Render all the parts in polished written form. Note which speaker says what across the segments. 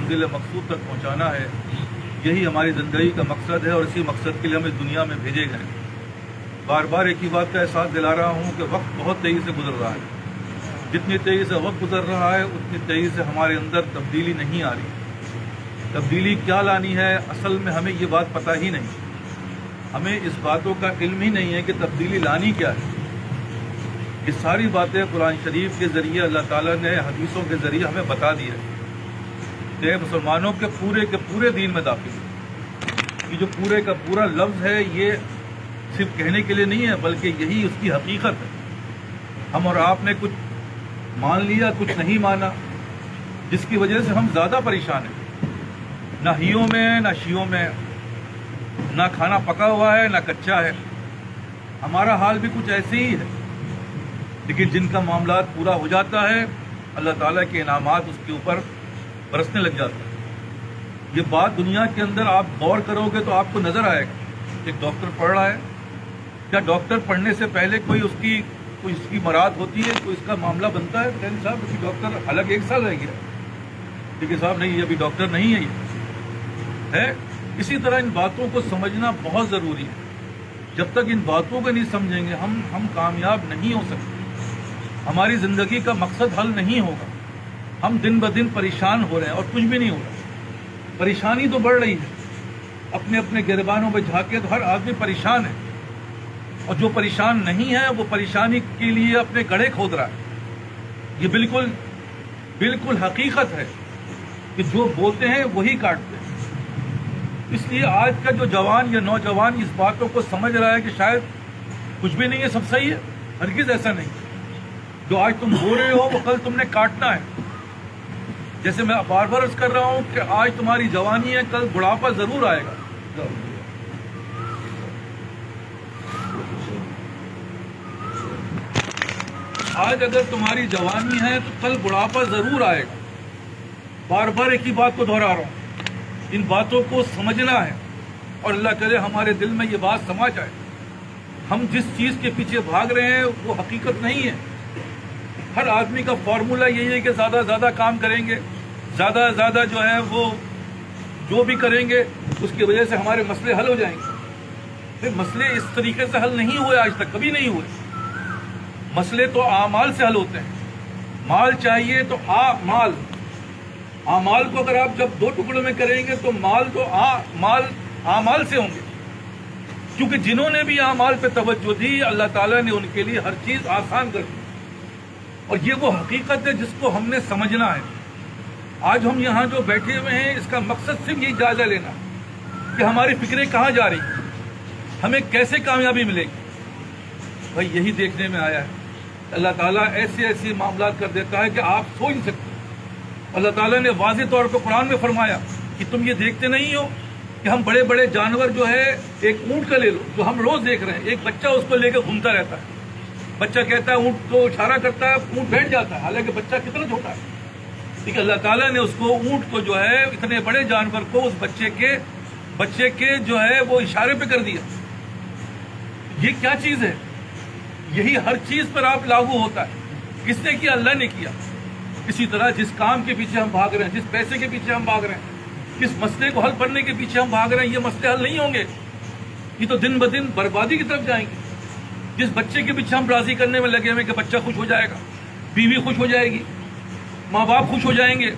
Speaker 1: منزل مقصود تک پہنچانا ہے. یہی ہماری زندگی کا مقصد ہے اور اسی مقصد کے لیے ہم اس دنیا میں بھیجے گئے ہیں. بار بار ایک ہی بات کا احساس دلا رہا ہوں کہ وقت بہت تیزی سے گزر رہا ہے. جتنی تیزی سے وقت گزر رہا ہے اتنی تیزی سے ہمارے اندر تبدیلی نہیں آ رہی. تبدیلی کیا لانی ہے اصل میں ہمیں یہ بات پتہ ہی نہیں. ہمیں اس باتوں کا علم ہی نہیں ہے کہ تبدیلی لانی کیا ہے. یہ ساری باتیں قرآن شریف کے ذریعے اللہ تعالیٰ نے حدیثوں کے ذریعے ہمیں بتا دی ہے کہ مسلمانوں کے پورے دین میں داخل ہے. یہ جو پورے کا پورا لفظ ہے یہ صرف کہنے کے لیے نہیں ہے بلکہ یہی اس کی حقیقت ہے. ہم اور آپ نے کچھ مان لیا کچھ نہیں مانا جس کی وجہ سے ہم زیادہ پریشان ہیں. نہ ہیوں میں نہ شیوں میں نہ کھانا پکا ہوا ہے نہ کچا ہے. ہمارا حال بھی کچھ ایسے ہی ہے. لیکن جن کا معاملات پورا ہو جاتا ہے اللہ تعالیٰ کے انعامات اس کے اوپر برسنے لگ جاتے ہیں. یہ بات دنیا کے اندر آپ غور کرو گے تو آپ کو نظر آئے گا. ایک ڈاکٹر پڑھ رہا ہے, کیا ڈاکٹر پڑھنے سے پہلے کوئی اس کی مراد ہوتی ہے, کوئی اس کا معاملہ بنتا ہے؟ کہیں صاحب ابھی ڈاکٹر حالانکہ 1 سال رہ گیا, لیکن صاحب نہیں یہ ابھی ڈاکٹر نہیں ہے یہ ہے. اسی طرح ان باتوں کو سمجھنا بہت ضروری ہے. جب تک ان باتوں کو نہیں سمجھیں گے ہم کامیاب نہیں ہو سکتے. ہماری زندگی کا مقصد حل نہیں ہوگا. ہم دن بدن پریشان ہو رہے ہیں اور کچھ بھی نہیں ہو رہا. پریشانی تو بڑھ رہی ہے. اپنے اپنے گریبانوں میں جھانکے تو ہر آدمی پریشان ہے, اور جو پریشان نہیں ہے وہ پریشانی کے لیے اپنے گڑھے کھود رہا ہے. یہ بالکل حقیقت ہے کہ جو بولتے ہیں وہی کاٹتے ہیں. اس لیے آج کا جو جوان یا نوجوان اس باتوں کو سمجھ رہا ہے کہ شاید کچھ بھی نہیں ہے, سب صحیح ہے. ہرگز ایسا نہیں. جو آج تم بول رہے ہو وہ کل تم نے کاٹنا ہے. جیسے میں بار بار عرض کر رہا ہوں کہ آج تمہاری جوانی ہے, کل بڑھاپا ضرور آئے گا. آج اگر تمہاری جوانی ہے تو کل بڑھاپا ضرور آئے گا. بار بار ایک ہی بات کو دہرا رہا ہوں. ان باتوں کو سمجھنا ہے اور اللہ کرے ہمارے دل میں یہ بات سما جائے. ہم جس چیز کے پیچھے بھاگ رہے ہیں وہ حقیقت نہیں ہے. ہر آدمی کا فارمولہ یہی ہے کہ زیادہ سے زیادہ کام کریں گے, زیادہ سے زیادہ جو ہے وہ جو بھی کریں گے اس کی وجہ سے ہمارے مسئلے حل ہو جائیں گے. پھر مسئلے اس طریقے سے حل نہیں ہوئے, آج تک کبھی نہیں ہوئے. مسئلے تو اعمال سے حل ہوتے ہیں. مال چاہیے تو مال. اعمال کو اگر آپ جب 2 ٹکڑوں میں کریں گے تو مال اعمال سے ہوں گے. کیونکہ جنہوں نے بھی اعمال پہ توجہ دی اللہ تعالیٰ نے ان کے لیے ہر چیز آسان کر دی. اور یہ وہ حقیقت ہے جس کو ہم نے سمجھنا ہے. آج ہم یہاں جو بیٹھے ہوئے ہیں اس کا مقصد صرف یہی جائزہ لینا کہ ہماری فکریں کہاں جا رہی ہیں, ہمیں کیسے کامیابی ملے گی. بھائی یہی دیکھنے میں آیا ہے. اللہ تعالیٰ ایسے معاملات کر دیتا ہے کہ آپ سوچ نہیں سکتے. اللہ تعالیٰ نے واضح طور پہ قرآن میں فرمایا کہ تم یہ دیکھتے نہیں ہو کہ ہم بڑے بڑے جانور جو ہے, ایک اونٹ کا لے لو جو ہم روز دیکھ رہے ہیں, ایک بچہ اس کو لے کے گھومتا رہتا ہے. بچہ کہتا ہے اونٹ کو اشارہ کرتا ہے, اونٹ بیٹھ جاتا ہے, حالانکہ بچہ کتنا چھوٹا ہے. لیکن اللہ تعالیٰ نے اس کو اونٹ کو جو ہے اتنے بڑے جانور کو اس بچے کے جو ہے وہ اشارے پہ کر دیا. یہ کیا چیز ہے؟ یہی ہر چیز پر آپ لاگو ہوتا ہے. کس نے کیا؟ اللہ نے کیا. اسی طرح جس کام کے پیچھے ہم بھاگ رہے ہیں, جس پیسے کے پیچھے ہم بھاگ رہے ہیں, کس مسئلے کو حل کرنے کے پیچھے ہم بھاگ رہے ہیں, یہ مسئلے حل نہیں ہوں گے. یہ تو دن بدن بربادی کی طرف جائیں گے. جس بچے کے پیچھے ہم راضی کرنے میں لگے ہوئے کہ بچہ خوش ہو جائے گا, بیوی خوش ہو جائے گی, ماں باپ خوش ہو جائیں گے.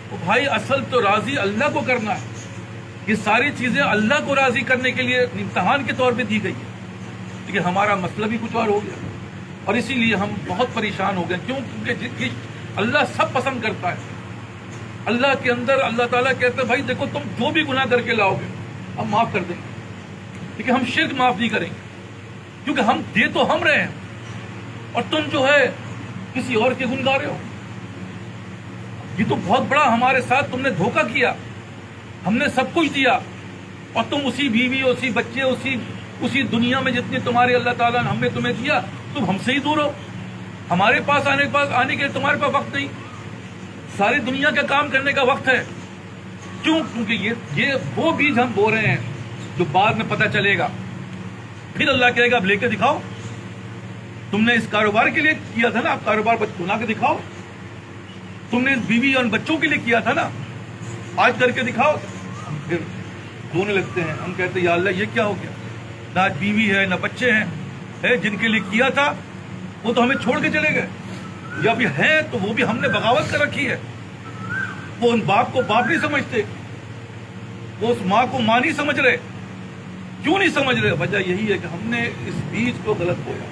Speaker 1: تو بھائی اصل تو راضی اللہ کو کرنا ہے. یہ ساری چیزیں اللہ کو راضی کرنے کے لیے امتحان کے طور پہ دی گئی ہے. لیکن ہمارا مسئلہ بھی کچھ اور ہو گیا, اور اسی لیے ہم بہت پریشان ہو گئے. کیوں؟ کیونکہ اللہ سب پسند کرتا ہے. اللہ کے اندر اللہ تعالیٰ کہتے ہیں بھائی دیکھو تم جو بھی گناہ کر کے لاؤ گے ہم معاف کر دیں گے, لیکن ہم شرک معاف نہیں کریں گے. کیونکہ ہم دے تو ہم رہے ہیں اور تم جو ہے کسی اور کے گن گا رہے ہو. یہ تو بہت بڑا ہمارے ساتھ تم نے دھوکہ کیا. ہم نے سب کچھ دیا اور تم اسی بیوی, اسی بچے, اسی دنیا میں جتنی تمہارے اللہ تعالیٰ نے ہم نے تمہیں دیا تم ہم سے ہی دور ہو. ہمارے پاس آنے کے تمہارے پاس وقت نہیں. ساری دنیا کا کام کرنے کا وقت ہے. کیوں؟ کیونکہ یہ وہ بیج ہم بو رہے ہیں جو بعد میں پتہ چلے گا. پھر اللہ کہے گا اب لے کے دکھاؤ. تم نے اس کاروبار کے لیے کیا تھا نا, اب کاروبار بنا کے دکھاؤ. تم نے اس بیوی اور بچوں کے لیے کیا تھا نا, آج کر کے دکھاؤ، ہم پھر رونے لگتے ہیں. ہم کہتے ہیں یا اللہ یہ کیا ہو گیا، نہ آج بیوی ہے نہ بچے ہیں، جن کے لیے کیا تھا وہ تو ہمیں چھوڑ کے چلے گئے، یا بھی ہیں تو وہ بھی ہم نے بغاوت کر رکھی ہے. وہ ان باپ کو باپ نہیں سمجھتے، وہ اس ماں کو ماں نہیں سمجھ رہے. کیوں نہیں سمجھ رہے؟ وجہ یہی ہے کہ ہم نے اس بیج کو غلط بویا،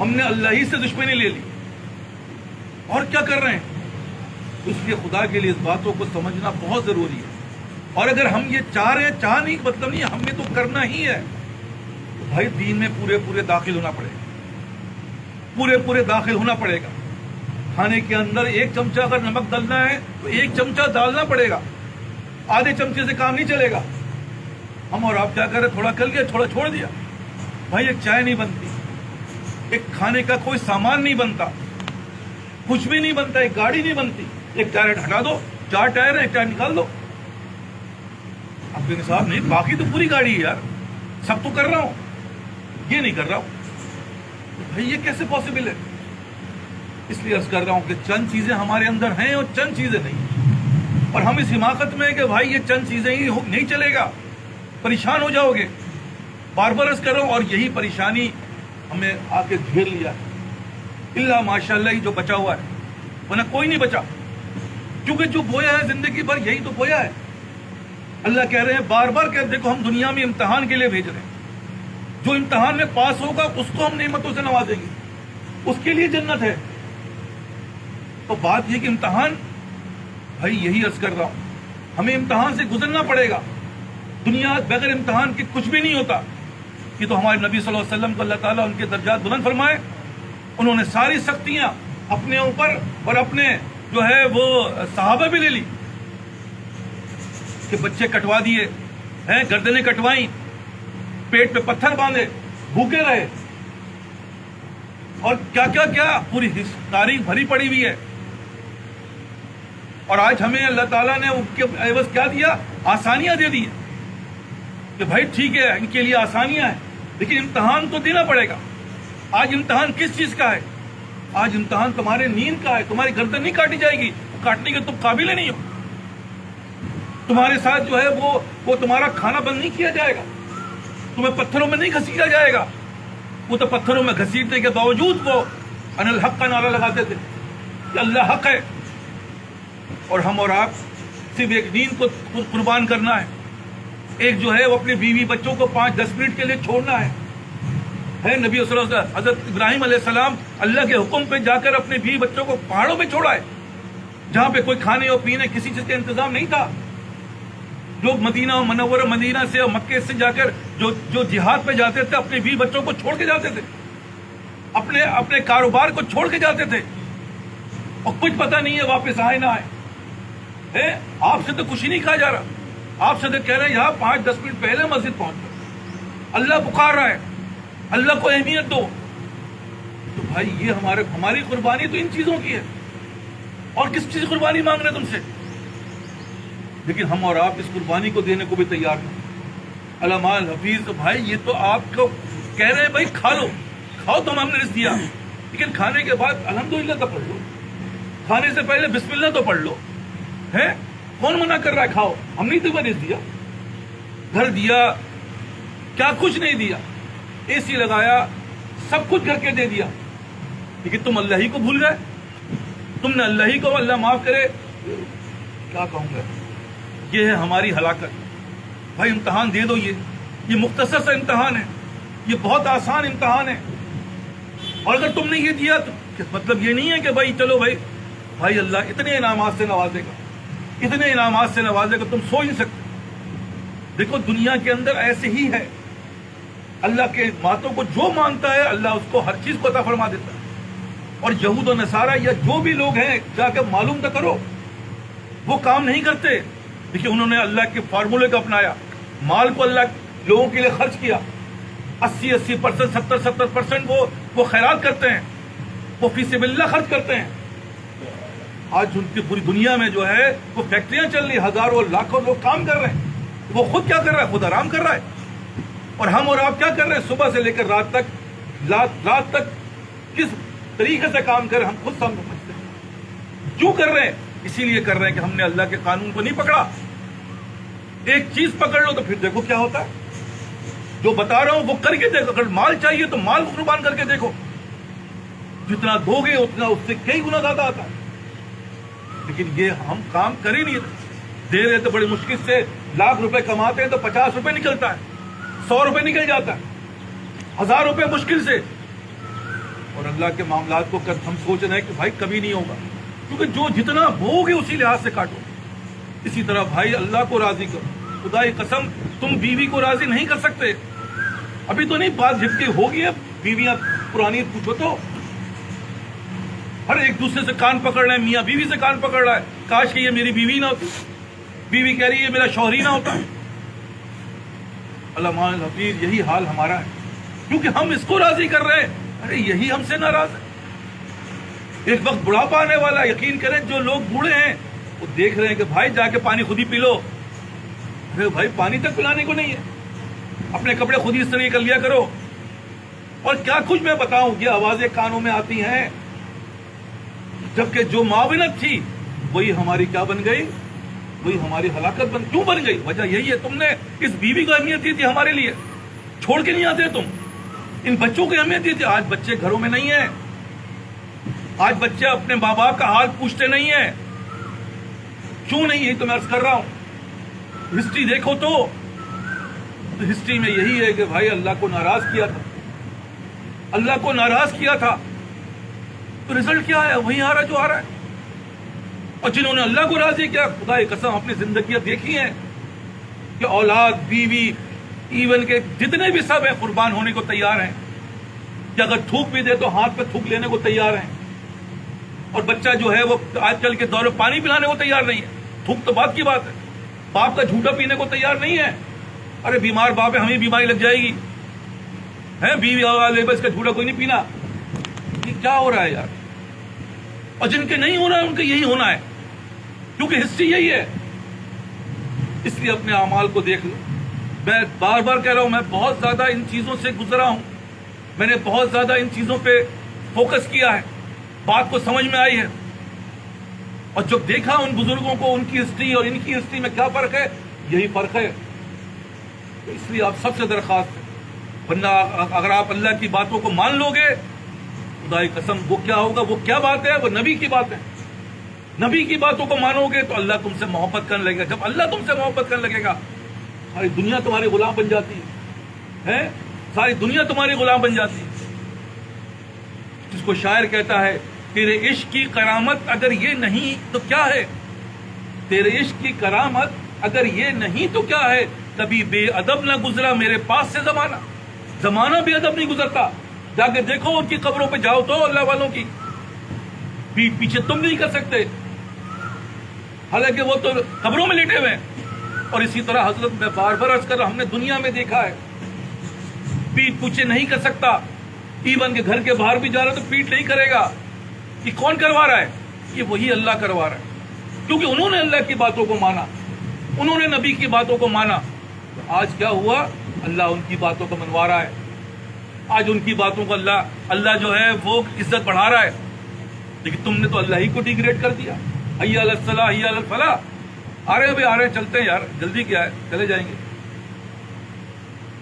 Speaker 1: ہم نے اللہ ہی سے دشمنی لے لی. اور کیا کر رہے ہیں؟ اس لیے خدا کے لیے اس باتوں کو سمجھنا بہت ضروری ہے. اور اگر ہم یہ چاہ رہے ہیں، چاہ نہیں مطلب نہیں، ہم نے تو کرنا ہی ہے. تو بھائی دین میں پورے داخل ہونا پڑے گا، پورے داخل ہونا پڑے گا. کھانے کے اندر 1 چمچہ اگر نمک ڈالنا ہے تو 1 چمچہ ڈالنا پڑے گا، آدھے چمچے سے کام نہیں چلے گا. ہم اور آپ کیا کر رہے، تھوڑا کر لیا تھوڑا چھوڑ دیا. بھائی ایک چائے نہیں بنتی، ایک کھانے کا کوئی سامان نہیں بنتا، کچھ بھی نہیں بنتا، ایک گاڑی نہیں بنتی. ایک ٹائر ہٹا دو، 4 ٹائر ہیں، ایک ٹائر نکال دو. اب صاحب نہیں، باقی تو پوری گاڑی ہے یار، سب تو کر رہا ہوں، یہ نہیں کر رہا ہوں. بھائی یہ کیسے پاسبل ہے؟ اس لیے عرض کر رہا ہوں کہ چند چیزیں ہمارے اندر ہیں اور چند چیزیں نہیں. اور ہم اس حماقت میں کہ بھائی یہ چند چیزیں ہی نہیں چلے گا، پریشان ہو جاؤ گے. بار بار عرض کر رہا ہوں، اور یہی پریشانی ہمیں آ کے گھیر لیا ہے. اللہ ماشاء اللہ ہی جو بچا ہوا ہے، ورنہ کوئی نہیں بچا. کیونکہ جو بویا ہے زندگی بھر یہی تو بویا ہے. اللہ کہہ رہے ہیں بار بار کہ دیکھو ہم دنیا میں امتحان کے لیے بھیج رہے ہیں. جو امتحان میں پاس ہوگا اس کو ہم نعمتوں سے نوازیں گے، اس کے لیے جنت ہے. تو بات یہ کہ امتحان، بھائی یہی عرض کر رہا ہوں، ہمیں امتحان سے گزرنا پڑے گا. دنیا بغیر امتحان کے کچھ بھی نہیں ہوتا. یہ تو ہمارے نبی صلی اللہ علیہ وسلم کو اللہ تعالیٰ ان کے درجات بلند فرمائے، انہوں نے ساری سختیاں اپنے اوپر اور اپنے جو ہے وہ صحابہ بھی لے لی. کہ بچے کٹوا دیے ہیں، گردنیں کٹوائیں، پیٹ پہ پتھر باندھے، بھوکے رہے، اور کیا کیا کیا پوری تاریخ بھری پڑی ہوئی ہے. اور آج ہمیں اللہ تعالیٰ نے ان کے عوض کیا دیا؟ آسانیاں دے دی کہ بھائی ٹھیک ہے ان کے لیے آسانیاں ہیں، لیکن امتحان تو دینا پڑے گا. آج امتحان کس چیز کا ہے؟ آج امتحان تمہارے نیند کا ہے. تمہاری گردن نہیں کاٹی جائے گی، کاٹنے کے تم قابل نہیں ہو. تمہارے ساتھ جو ہے وہ تمہارا کھانا بند نہیں کیا جائے گا، تمہیں پتھروں میں نہیں گھسیٹا جائے گا. وہ تو پتھروں میں گھسیٹنے کے باوجود وہ ان الحق کا نعرہ لگاتے تھے کہ اللہ حق ہے. اور ہم اور آپ صرف ایک نیند کو قربان کرنا ہے، ایک جو ہے وہ اپنے بیوی بچوں کو 5-10 منٹ کے لیے چھوڑنا ہے. نبی صلی اللہ علیہ وسلم حضرت ابراہیم علیہ السلام اللہ کے حکم پہ جا کر اپنے بیوی بچوں کو پہاڑوں پہ چھوڑا ہے، جہاں پہ کوئی کھانے اور پینے کسی چیز کا انتظام نہیں تھا. لوگ مدینہ اور منورہ مدینہ سے اور مکے سے جا کر جو جہاد پہ جاتے تھے اپنے بیوی بچوں کو چھوڑ کے جاتے تھے، اپنے کاروبار کو چھوڑ کے جاتے تھے، اور کچھ پتہ نہیں ہے واپس آئے نہ آئے. آپ سے تو کچھ ہی نہیں کہا جا رہا، آپ سے تو کہہ رہے ہیں یہاں 5-10 منٹ پہلے مسجد پہنچ کر اللہ پکار رہا ہے، اللہ کو اہمیت دو. تو بھائی یہ ہماری قربانی تو ان چیزوں کی ہے، اور کس چیز قربانی مانگ رہے تم سے؟ لیکن ہم اور آپ اس قربانی کو دینے کو بھی تیار نہیں. علامہ الحفیظ بھائی یہ تو آپ کو کہہ رہے ہیں بھائی کھاؤ تو ہم نے رزق دیا، لیکن کھانے کے بعد الحمدللہ تو پڑھ لو، کھانے سے پہلے بسم اللہ تو پڑھ لو. ہے کون منع کر رہا ہے کھاؤ؟ ہم نے تمہیں رزق دیا، گھر دیا، کیا کچھ نہیں دیا، اے سی لگایا، سب کچھ گھر کے دے دیا، لیکن تم اللہ ہی کو بھول گئے. تم نے اللہ ہی کو، اللہ معاف کرے کیا کہوں گا، یہ ہے ہماری ہلاکت. بھائی امتحان دے دو. یہ مختصر سا امتحان ہے، یہ بہت آسان امتحان ہے. اور اگر تم نے یہ دیا تو مطلب یہ نہیں ہے کہ بھائی چلو بھائی اللہ اتنے انعامات سے نوازے گا، اتنے انعامات سے نوازے گا تم سوچ نہیں سکتے. دیکھو دنیا کے اندر ایسے ہی ہے، اللہ کے باتوں کو جو مانتا ہے اللہ اس کو ہر چیز کو عطا فرما دیتا ہے. اور یہود و نصارہ یا جو بھی لوگ ہیں جا کے معلوم تو کرو، وہ کام نہیں کرتے. دیکھیے انہوں نے اللہ کے فارمولے کو اپنایا، مال کو اللہ لوگوں کے لیے خرچ کیا، 80% 70% وہ خیرات کرتے ہیں، وہ فی سبیل اللہ خرچ کرتے ہیں. آج ان کی پوری دنیا میں جو ہے وہ فیکٹریاں چل رہی، ہزاروں لاکھوں لوگ کام کر رہے ہیں. وہ خود کیا کر رہا ہے؟ خود آرام کر رہا ہے. اور ہم اور آپ کیا کر رہے ہیں؟ صبح سے لے کر رات تک کس طریقے سے کام کر رہے ہیں ہم خود سمجھتے ہیں. کیوں کر رہے ہیں؟ اسی لیے کر رہے ہیں کہ ہم نے اللہ کے قانون کو نہیں پکڑا. ایک چیز پکڑ لو تو پھر دیکھو کیا ہوتا ہے. جو بتا رہا ہوں وہ کر کے دیکھو. اگر مال چاہیے تو مال کو قربان کر کے دیکھو. جتنا دو گے اتنا اس سے کئی گنا زیادہ آتا ہے. لیکن یہ ہم کام کر ہی نہیں رہے. دے رہے تو بڑی مشکل سے ₹1,00,000 کماتے ہیں تو ₹50 نکلتا ہے, ₹100 نکل جاتا ہے, ₹1,000 مشکل سے. اور اللہ کے معاملات کو ہم سوچ رہے ہیں کہ بھائی کبھی نہیں ہوگا, کیونکہ جو جتنا بو گے اسی لحاظ سے کاٹو. اسی طرح بھائی اللہ کو راضی کرو. خدا کی قسم تم بیوی کو راضی نہیں کر سکتے. ابھی تو نہیں, بات جب کی ہوگی اب بیویاں پرانی پوچھو تو ہر ایک دوسرے سے کان پکڑ رہے ہیں. میاں بیوی سے کان پکڑ رہا ہے, کاش کہ یہ میری بیوی نہ ہوتی. بیوی کہہ رہی ہے میرا شوہر ہی نہ ہوتا. علماء الحفیظ یہی حال ہمارا ہے, کیونکہ ہم اس کو راضی کر رہے ہیں. ارے یہی ہم سے ناراض ہے. ایک وقت بڑھاپا آنے والا, یقین کریں جو لوگ بوڑھے ہیں وہ دیکھ رہے ہیں کہ بھائی جا کے پانی خود ہی پی لو. ارے بھائی پانی تک پلانے کو نہیں ہے, اپنے کپڑے خود ہی استری کر لیا کرو. اور کیا کچھ میں بتاؤں, یہ آوازیں کانوں میں آتی ہیں, جبکہ جو معاونت تھی وہی ہماری کیا بن گئی, وہی ہماری ہلاکت کیوں بن گئی؟ وجہ یہی ہے, تم نے اس بیوی کو اہمیت دی تھی ہمارے لیے, چھوڑ کے نہیں آتے تم. ان بچوں کو اہمیت دی تھی. آج بچے گھروں میں نہیں ہیں, آج بچے اپنے ماں باپ کا حال پوچھتے نہیں ہیں. کیوں نہیں؟ یہی تو میں عرض کر رہا ہوں. ہسٹری دیکھو تو ہسٹری میں یہی ہے کہ بھائی اللہ کو ناراض کیا تھا, اللہ کو ناراض کیا تھا, تو رزلٹ کیا ہے؟ وہی آ رہا جو آ رہا ہے. اور جنہوں نے اللہ کو راضی کیا, خدا کی قسم اپنی زندگیاں دیکھی ہیں کہ اولاد, بیوی, ایون کے جتنے بھی سب ہیں قربان ہونے کو تیار ہیں, کہ اگر تھوک بھی دے تو ہاتھ پہ تھوک لینے کو تیار ہیں. اور بچہ جو ہے وہ آج کل کے دور میں پانی پلانے کو تیار نہیں ہے. تھوک تو بات کی بات ہے, باپ کا جھوٹا پینے کو تیار نہیں ہے. ارے بیمار باپ ہے, ہمیں بیماری لگ جائے گی, ہے بیوی والے بس کا جھوٹا کوئی نہیں پینا. یہ کیا ہو رہا ہے یار؟ اور جن کے نہیں ہونا ہے ان کے یہی ہونا ہے, کیونکہ ہسٹری یہی ہے. اس لیے اپنے اعمال کو دیکھ لو. میں بار بار کہہ رہا ہوں, میں بہت زیادہ ان چیزوں سے گزرا ہوں, میں نے بہت زیادہ ان چیزوں پہ فوکس کیا ہے, بات کو سمجھ میں آئی ہے. اور جب دیکھا ان بزرگوں کو, ان کی ہسٹری اور ان کی ہسٹری میں کیا فرق ہے, یہی فرق ہے. تو اس لیے آپ سب سے درخواست ہے, ورنہ اگر آپ اللہ کی باتوں کو مان لو گے, خدا کی قسم وہ کیا ہوگا, وہ کیا بات ہے, وہ نبی کی بات ہے. نبی کی باتوں کو مانو گے تو اللہ تم سے محبت کرنے لگے گا. جب اللہ تم سے محبت کرنے لگے گا, ساری دنیا تمہاری غلام بن جاتی ہے, ساری دنیا تمہاری غلام بن جاتی ہے. جس کو شاعر کہتا ہے تیرے عشق کی کرامت اگر یہ نہیں تو کیا ہے, تیرے عشق کی کرامت اگر یہ نہیں تو کیا ہے, کبھی بے ادب نہ گزرا میرے پاس سے زمانہ. زمانہ بے ادب نہیں گزرتا. جا کے دیکھو ان کی قبروں پہ جاؤ تو اللہ والوں کی, پیچھے تم نہیں کر سکتے, حالانکہ وہ تو قبروں میں لیٹے ہوئے ہیں. اور اسی طرح حضرت میں بار بار عرض کر رہا, ہم نے دنیا میں دیکھا ہے پیٹ پوچھے نہیں کر سکتا. ایون کے گھر کے باہر بھی جا رہا تو پیٹ نہیں کرے گا. یہ کون کروا رہا ہے؟ یہ وہی اللہ کروا رہا ہے, کیونکہ انہوں نے اللہ کی باتوں کو مانا, انہوں نے نبی کی باتوں کو مانا. تو آج کیا ہوا, اللہ ان کی باتوں کو منوا رہا ہے. آج ان کی باتوں کو اللہ جو ہے وہ عزت بڑھا رہا ہے. لیکن تم نے تو اللہ ہی کو ڈیگریڈ کر دیا. حی علی الصلاح, حی علی الفلاح. آ رہے آ رہے چلتے ہیں یار, جلدی کیا ہے, چلے جائیں گے.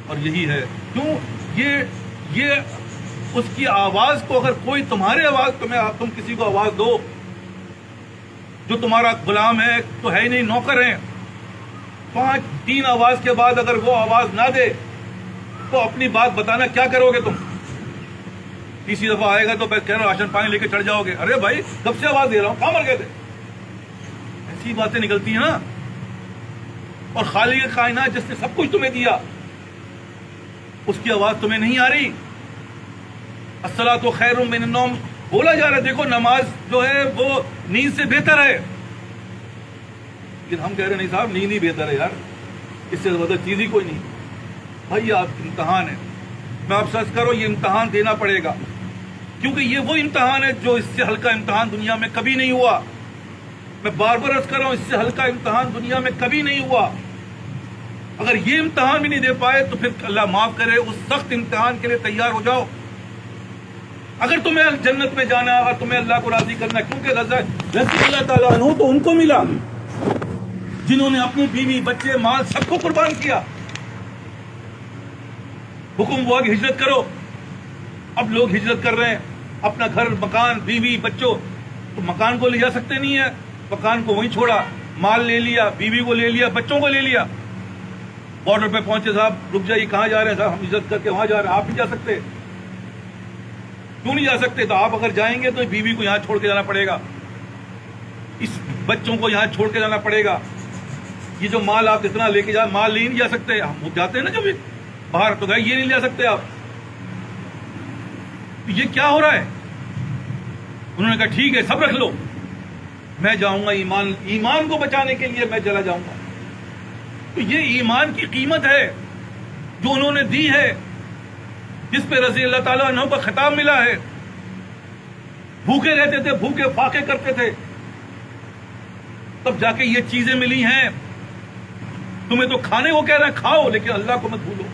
Speaker 1: اور یہی ہے کیوں, یہ اس کی آواز کو, اگر کوئی تمہارے آواز تم کسی کو آواز دو جو تمہارا غلام ہے تو ہے ہی نہیں, نوکر ہیں, 3 آواز کے بعد اگر وہ آواز نہ دے تو اپنی بات بتانا کیا کرو گے تم. تیسری دفعہ آئے گا تو میں کہہ رہا ہوں راشن پانی لے کے چڑھ جاؤ گے. ارے بھائی کب سے آواز دے رہا ہوں, کہاں مر گئے تھے؟ ایسی باتیں نکلتی ہیں نا. اور خالق کائنات جس نے سب کچھ تمہیں دیا, اس کی آواز تمہیں نہیں آ رہی. الصلاۃ خیر من النوم بولا جا رہا ہے. دیکھو نماز جو ہے وہ نیند سے بہتر ہے, لیکن ہم کہہ رہے نہیں صاحب نیند ہی بہتر ہے یار, اس سے زیادہ چیز ہی کوئی نہیں. بھائی آپ امتحان ہے, میں آپ سے عرض کرو یہ امتحان دینا پڑے گا, کیونکہ یہ وہ امتحان ہے جو اس سے ہلکا امتحان دنیا میں کبھی نہیں ہوا. میں بار بار عرض کر رہا ہوں, اس سے ہلکا امتحان دنیا میں کبھی نہیں ہوا. اگر یہ امتحان بھی نہیں دے پائے تو پھر اللہ معاف کرے اس سخت امتحان کے لیے تیار ہو جاؤ اگر تمہیں جنت میں جانا، اگر تمہیں اللہ کو راضی کرنا، کیونکہ رضی اللہ تعالیٰ عنہ تو ان کو ملا جنہوں نے اپنی بیوی، بچے، مال سب کو قربان کیا. حکم ہوا کہ ہجرت کرو. اب لوگ ہجرت کر رہے ہیں، اپنا گھر، مکان، بیوی، بچوں. تو مکان کو لے جا سکتے نہیں ہے، مکان کو وہیں چھوڑا، مال لے لیا، بیوی کو لے لیا، بچوں کو لے لیا. بارڈر پہ پہنچے، صاحب رک جائیے، کہاں جا رہے ہیں؟ صاحب ہم ہجرت کر کے وہاں جا رہے ہیں. آپ نہیں جا سکتے. کیوں نہیں جا سکتے؟ تو آپ اگر جائیں گے تو بیوی کو یہاں چھوڑ کے جانا پڑے گا، اس بچوں کو یہاں چھوڑ کے جانا پڑے گا. یہ جو مال آپ اتنا لے کے مال لے نہیں جا سکتے. ہم جاتے ہیں نا جب باہر تو گئے، یہ نہیں لے سکتے آپ. یہ کیا ہو رہا ہے؟ انہوں نے کہا ٹھیک ہے، سب رکھ لو، میں جاؤں گا ایمان کو بچانے کے لیے میں چلا جاؤں گا. تو یہ ایمان کی قیمت ہے جو انہوں نے دی ہے، جس پہ رضی اللہ تعالیٰ عنہ کا خطاب ملا ہے. بھوکے رہتے تھے، بھوکے فاقے کرتے تھے، تب جا کے یہ چیزیں ملی ہیں. تمہیں تو کھانے کو کہہ رہے ہیں، کھاؤ لیکن اللہ کو مت بھولو.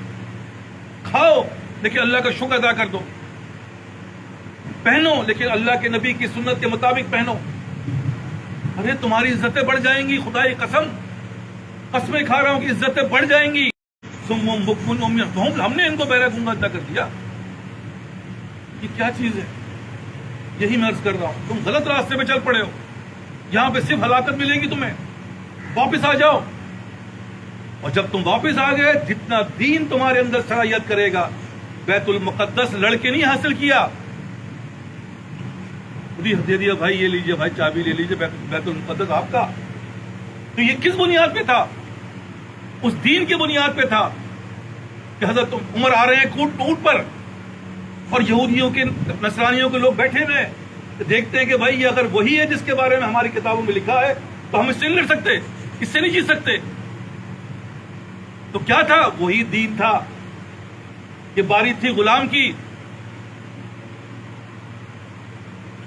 Speaker 1: کھاؤ لیکن اللہ کا شکر ادا کر دو. پہنو لیکن اللہ کے نبی کی سنت کے مطابق پہنو. ارے تمہاری عزتیں بڑھ جائیں گی، خدا کی قسمیں کھا رہا ہوں کہ عزتیں بڑھ جائیں گی. ہم نے ان کو بہرہ گونگا ادا کر دیا. یہ کیا چیز ہے؟ یہی میں عرض کر رہا ہوں، تم غلط راستے پہ چل پڑے ہو. یہاں پہ صرف ہلاکت ملے گی تمہیں. واپس آ جاؤ. اور جب تم واپس آ گئے، جتنا دین تمہارے اندر صلاحیت کرے گا، بیت المقدس لڑکے نہیں حاصل کیا، دے دیا بھائی، یہ لیجئے بھائی، چابی لے لیجئے، بیت المقدس آپ کا. تو یہ کس بنیاد پہ تھا؟ اس دین کی بنیاد پہ تھا کہ حضرت عمر آ رہے ہیں اونٹ پر، اور یہودیوں کے، نصرانیوں کے لوگ بیٹھے ہوئے ہیں، دیکھتے ہیں کہ بھائی یہ اگر وہی ہے جس کے بارے میں ہماری کتابوں میں لکھا ہے تو ہم اس سے نہیں لڑ سکتے، اس سے نہیں جیت سکتے. تو کیا تھا؟ وہی دین تھا. یہ باری تھی غلام کی،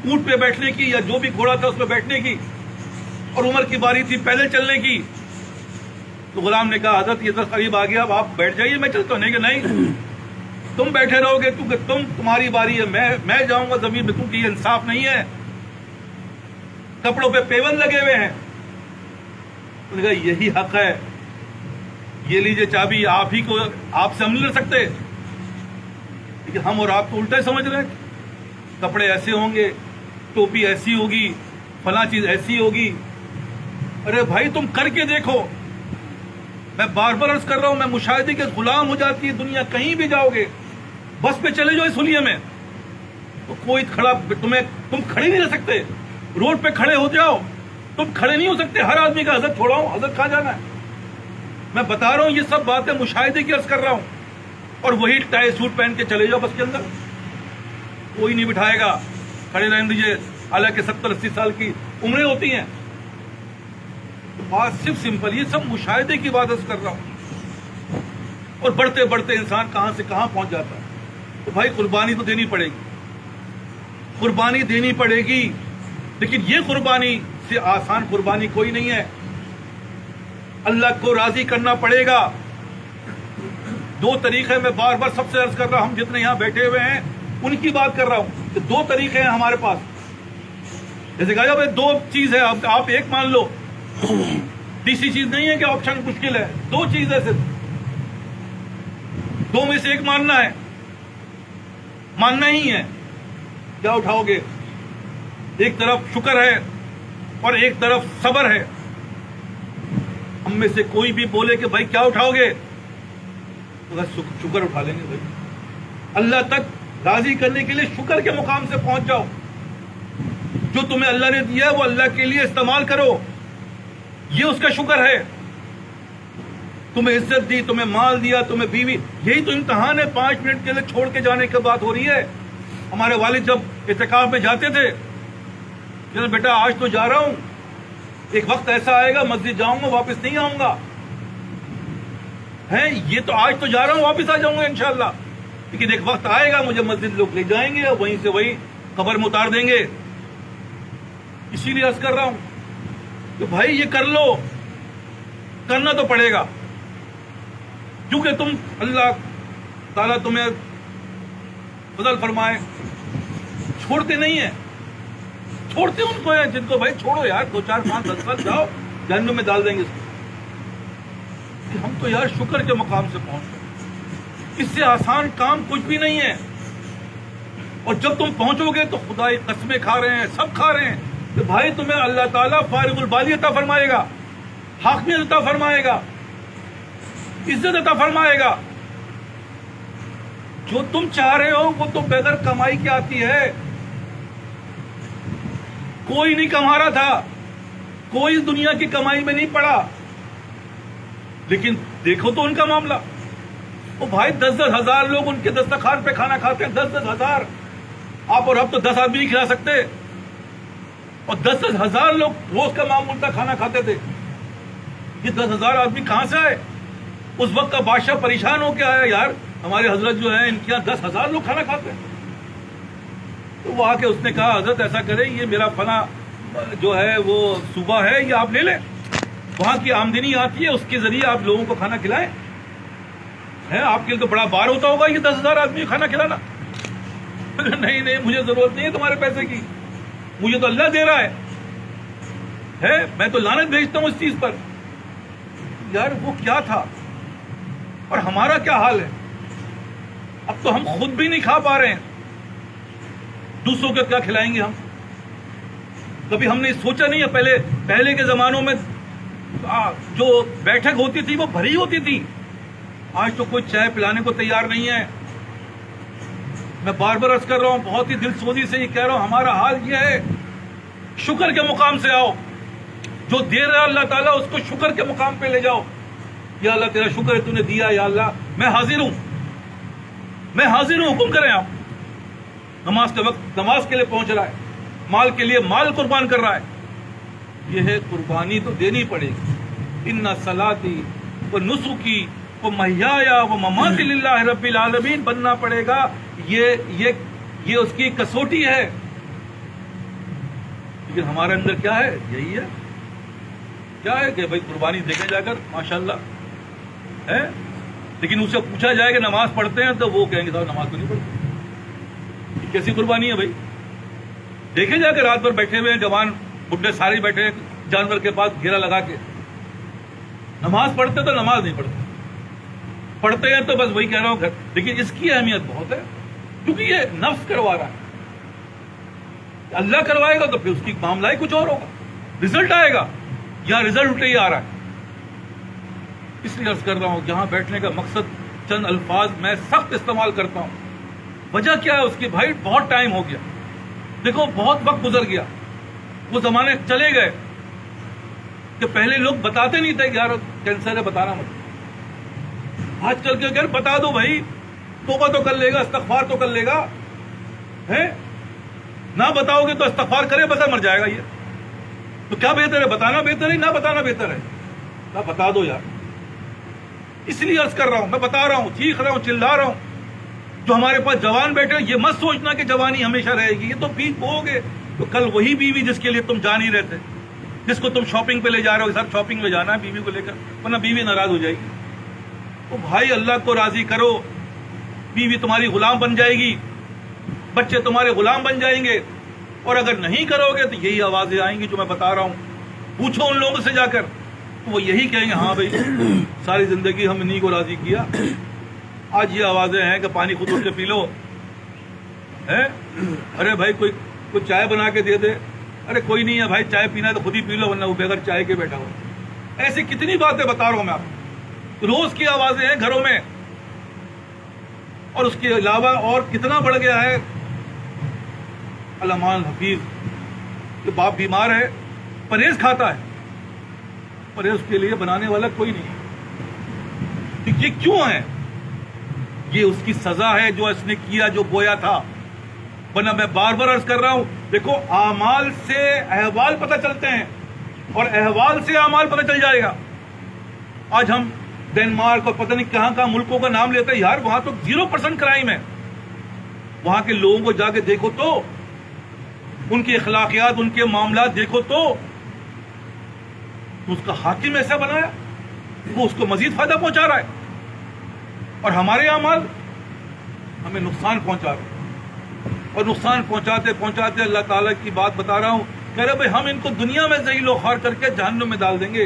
Speaker 1: اونٹ پہ بیٹھنے کی یا جو بھی گھوڑا تھا اس پہ بیٹھنے کی، اور عمر کی باری تھی پیدل چلنے کی. تو غلام نے کہا حضرت یہ تو قریب آ گیا، اب آپ بیٹھ جائیے، میں چلتا ہوں. نہیں کہ نہیں، تم بیٹھے رہو گے کیونکہ تمہاری باری ہے، میں جاؤں گا زمین میں. کیونکہ یہ انصاف نہیں ہے. کپڑوں پہ پیون لگے ہوئے ہیں. انہوں نے کہا یہی حق ہے، یہ لیجیے چابی، آپ ہی کو، آپ سے ہم نہیں لڑ سکتے. لیکن ہم اور آپ تو الٹا ہی سمجھ رہے ہیں، کپڑے ایسے ہوں گے، ٹوپی ایسی ہوگی، فلاں چیز ایسی ہوگی. ارے بھائی تم کر کے دیکھو. میں بار بار عرض کر رہا ہوں، میں مشاہدے کے غلام ہو جاتی ہے دنیا. کہیں بھی جاؤ گے، بس پہ چلے جاؤ اس حلیے میں، تو کوئی کھڑا تم کھڑے نہیں رہ سکتے. روڈ پہ کھڑے ہو جاؤ، تم کھڑے نہیں ہو سکتے. ہر آدمی کا حضرت چھوڑا ہوں، حضرت کہاں جانا ہے. میں بتا رہا ہوں، یہ سب باتیں مشاہدے کی عرض کر رہا ہوں. اور وہی ٹائی سوٹ پہن کے چلے جاؤ بس کے اندر، کوئی نہیں بٹھائے گا، کھڑے رہنے دیجیے. حالانکہ 70-80 سال کی عمریں ہوتی ہیں. تو بات صرف سمپل، یہ سب مشاہدے کی بات عرض کر رہا ہوں. اور بڑھتے بڑھتے انسان کہاں سے کہاں پہنچ جاتا ہے. تو بھائی قربانی تو دینی پڑے گی، قربانی دینی پڑے گی. لیکن یہ قربانی سے آسان قربانی کوئی نہیں ہے. اللہ کو راضی کرنا پڑے گا. 2 طریقے میں بار بار سب سے عرض کر رہا ہوں، ہم جتنے یہاں بیٹھے ہوئے ہیں ان کی بات کر رہا ہوں کہ 2 طریقے ہیں ہمارے پاس. جیسے کہا جائے 2 چیز ہے، آپ ایک مان لو. تیسری چیز نہیں ہے کہ آپشن مشکل ہے. 2 چیز ہے صرف، 2 میں سے ایک ماننا ہے. ماننا ہی ہے. کیا اٹھاؤ گے؟ ایک طرف شکر ہے اور ایک طرف صبر ہے. ہم میں سے کوئی بھی بولے کہ بھائی کیا اٹھاؤ گے، تو شکر اٹھا لیں گے. بھائی اللہ تک راضی کرنے کے لیے شکر کے مقام سے پہنچ جاؤ. جو تمہیں اللہ نے دیا ہے وہ اللہ کے لیے استعمال کرو، یہ اس کا شکر ہے. تمہیں عزت دی، تمہیں مال دیا، تمہیں بیوی، یہی تو امتحان ہے. 5 منٹ کے لیے چھوڑ کے جانے کی بات ہو رہی ہے. ہمارے والد جب اعتکاف میں جاتے تھے، کہ بیٹا آج تو جا رہا ہوں، ایک وقت ایسا آئے گا مسجد جاؤں گا واپس نہیں آؤں گا. یہ تو آج تو جا رہا ہوں، واپس آ جاؤں گا انشاءاللہ، لیکن ایک وقت آئے گا مجھے مسجد لوگ لے جائیں گے اور وہیں سے وہی قبر میں اتار دیں گے. اسی لیے عرض کر رہا ہوں کہ بھائی یہ کر لو، کرنا تو پڑے گا. کیونکہ تم، اللہ تعالیٰ تمہیں فضل فرمائے چھوڑتے نہیں ہیں، چھوڑتے ان کو ہیں جن کو بھائی چھوڑو یار، 2 4 5 10 سال جاؤ، جہنم میں ڈال دیں گے اس کو، کہ ہم تو یار شکر کے مقام سے پہنچ گئے۔ اس سے آسان کام کچھ بھی نہیں ہے، اور جب تم پہنچو گے تو خدائی قسمیں کھا رہے ہیں، سب کھا رہے ہیں کہ بھائی تمہیں اللہ تعالیٰ فارغ البالی عطا فرمائے گا، حاکمیت عطا فرمائے گا، عزت عطا فرمائے گا۔ جو تم چاہ رہے ہو وہ تو بغیر کمائی کی آتی ہے، کوئی نہیں کما رہا تھا، کوئی دنیا کی کمائی میں نہیں پڑا، لیکن دیکھو تو ان کا معاملہ، وہ بھائی 10 ہزار لوگ ان کے دسترخوان پہ کھانا کھاتے ہیں، 10 ہزار، آپ اور اب تو 10 آدمی نہیں کھلا سکتے، اور 10 ہزار لوگ روز کا معمول کا کھانا کھاتے تھے۔ یہ 10 ہزار آدمی کہاں سے آئے؟ اس وقت کا بادشاہ پریشان ہو کے آیا، یار ہمارے حضرت جو ہیں ان کے یہاں 10 ہزار لوگ کھانا کھاتے ہیں۔ تو وہ آ کے اس نے کہا حضرت ایسا کریں، یہ میرا فلاں جو ہے وہ صوبہ ہے، یہ آپ لے لیں، وہاں کی آمدنی آتی ہے، اس کے ذریعے آپ لوگوں کو کھانا کھلائیں، ہے آپ کے لیے تو بڑا بار ہوتا ہوگا یہ 10 ہزار آدمی کھانا کھلانا۔ نہیں نہیں، مجھے ضرورت نہیں ہے تمہارے پیسے کی، مجھے تو اللہ دے رہا ہے، میں تو لعنت بھیجتا ہوں اس چیز پر۔ یار وہ کیا تھا، اور ہمارا کیا حال ہے؟ اب تو ہم خود بھی نہیں کھا پا رہے ہیں، دوسروں کو کیا کھلائیں گے ہم؟ کبھی ہم نے سوچا نہیں ہے؟ پہلے کے زمانوں میں جو بیٹھک ہوتی تھی وہ بھری ہوتی تھی، آج تو کوئی چائے پلانے کو تیار نہیں ہے۔ میں بار بار عرض کر رہا ہوں، بہت ہی دل سوزی سے یہ کہہ رہا ہوں، ہمارا حال یہ ہے، شکر کے مقام سے آؤ، جو دے رہا اللہ تعالیٰ اس کو شکر کے مقام پہ لے جاؤ۔ یا اللہ تیرا شکر ہے تو نے دیا، یا اللہ میں حاضر ہوں، میں حاضر ہوں، حکم کریں آپ۔ نماز کے وقت نماز کے لیے پہنچ رہا ہے، مال کے لیے مال قربان کر رہا ہے، یہ ہے قربانی تو دینی پڑے گی۔ ان صلاتی و نسکی و محیایا و مماتی للہ رب العالمین بننا پڑے گا، یہ اس کی کسوٹی ہے۔ لیکن ہمارے اندر کیا ہے؟ یہی ہے، کیا ہے کہ بھائی قربانی دیکھیں جا کر ماشاءاللہ ہے، لیکن اسے پوچھا جائے کہ نماز پڑھتے ہیں تو وہ کہیں گے صاحب نماز تو نہیں پڑھتے۔ یہ کیسی قربانی ہے بھائی؟ دیکھیں جا کے رات بھر بیٹھے ہوئے ہیں، جوان بڈھے سارے بیٹھے ہیں جانور کے پاس گھیرا لگا کے، نماز پڑھتے تو نماز نہیں پڑھتے، پڑھتے ہیں تو بس وہی کہہ رہا ہوں گھر۔ لیکن اس کی اہمیت بہت ہے، کیونکہ یہ نفس کروا رہا ہے، اللہ کروائے گا تو پھر اس کی معاملہ ہی کچھ اور ہوگا، رزلٹ آئے گا، یا رزلٹ الٹے ہی آ رہا ہے۔ اس لیے عرض کر رہا ہوں، جہاں بیٹھنے کا مقصد چند الفاظ میں سخت استعمال کرتا ہوں، وجہ کیا ہے اس کی؟ بھائی بہت ٹائم ہو گیا، دیکھو بہت وقت گزر گیا، وہ زمانے چلے گئے کہ پہلے لوگ بتاتے نہیں تھے کہ یار کینسر ہے بتانا مت، آج کل کے بتا دو بھائی، توبہ تو کر لے گا، استغفار تو کر لے گا، ہے نہ بتاؤ گے تو استغفار کرے بسا مر جائے گا۔ یہ تو کیا بہتر ہے، بتانا بہتر ہے نہ بتانا بہتر ہے؟ نہ بتا دو یار۔ اس لیے عرض کر رہا ہوں، میں بتا رہا ہوں، چیخ رہا ہوں، چلا رہا ہوں، جو ہمارے پاس جوان بیٹھے یہ مت سوچنا کہ جوانی ہمیشہ رہے گی، یہ تو بیچ ہو گے تو کل وہی بیوی جس کے لیے تم جا نہیں رہے تھے، جس کو تم شاپنگ پہ لے جا رہے ہو، سر شاپنگ میں جانا ہے بیوی کو لے کر، ورنہ بیوی ناراض ہو جائے گی۔ تو بھائی اللہ کو راضی کرو، بیوی تمہاری غلام بن جائے گی، بچے تمہارے غلام بن جائیں گے، اور اگر نہیں کرو گے تو یہی آوازیں آئیں گی جو میں بتا رہا ہوں۔ پوچھو ان لوگوں سے جا کر، تو وہ یہی کہیں گے ہاں بھائی ساری زندگی ہم انہی کو راضی کیا، آج یہ آوازیں ہیں کہ پانی خود اٹھ کے پی لو، ہے ارے بھائی کوئی چائے بنا کے دے دے، ارے کوئی نہیں ہے بھائی چائے پینا ہے تو خود ہی پی لو ورنہ وہ بغیر چائے کے بیٹھا ہو۔ ایسی کتنی باتیں بتا رہا ہوں میں آپ کو، روز کی آوازیں ہیں گھروں میں۔ اور اس کے علاوہ اور کتنا بڑھ گیا ہے، علمان حفیظ کہ باپ بیمار ہے، پرہیز کھاتا ہے، پرہیز کے لیے بنانے والا کوئی نہیں۔ یہ کیوں ہے؟ یہ اس کی سزا ہے جو اس نے کیا، جو بویا تھا۔ ورنہ میں بار بار عرض کر رہا ہوں، دیکھو اعمال سے احوال پتہ چلتے ہیں، اور احوال سے اعمال پتہ چل جائے گا۔ آج ہم ڈنمارک اور پتہ نہیں کہاں کہاں ملکوں کا نام لیتے ہیں، یار وہاں تو 0% کرائم ہے۔ وہاں کے لوگوں کو جا کے دیکھو تو، ان کی اخلاقیات، ان کے معاملات دیکھو تو اس کا حاکم ایسا بنایا، وہ اس کو مزید فائدہ پہنچا رہا ہے، اور ہمارے اعمال ہمیں نقصان پہنچا رہے ہیں۔ اور نقصان پہنچاتے پہنچاتے اللہ تعالیٰ کی بات بتا رہا ہوں، کہہ رہے بھائی ہم ان کو دنیا میں ذلیل و خوار کر کے جہنم میں ڈال دیں گے.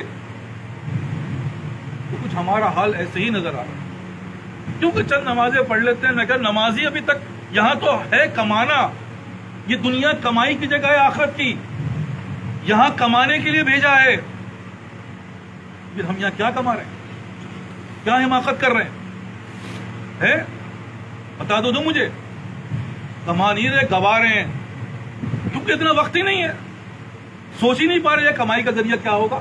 Speaker 1: تو کچھ ہمارا حال ایسے ہی نظر آ رہا ہے، کیونکہ چند نمازیں پڑھ لیتے ہیں. میں کہا نمازی ابھی تک یہاں تو ہے کمانا، یہ دنیا کمائی کی جگہ ہے آخرت کی، یہاں کمانے کے لیے بھیجا ہے. پھر ہم یہاں کیا کما رہے ہیں، کیا حماقت کر رہے ہیں؟ بتا دو مجھے. کما نہیں رہے، گوا رہے ہیں، کیونکہ اتنا وقت ہی نہیں ہے، سوچ ہی نہیں پا رہے کمائی کا ذریعہ کیا ہوگا،